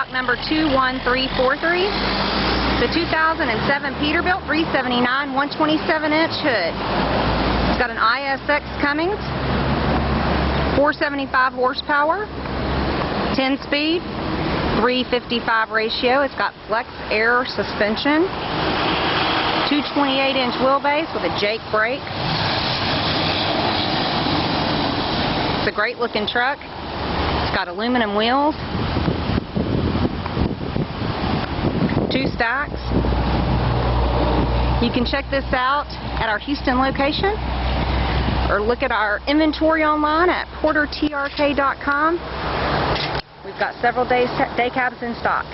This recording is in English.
stock number 21343. The 2007 Peterbilt 379 127-inch hood. It's got an ISX Cummins, 475 horsepower, 10-speed, 355 ratio. It's got flex air suspension, 228-inch wheelbase with a Jake brake. It's a great looking truck. It's got aluminum wheels, 2 stacks. You can check this out at our Houston location or look at our inventory online at portertrk.com. We've got several day cabs in stock.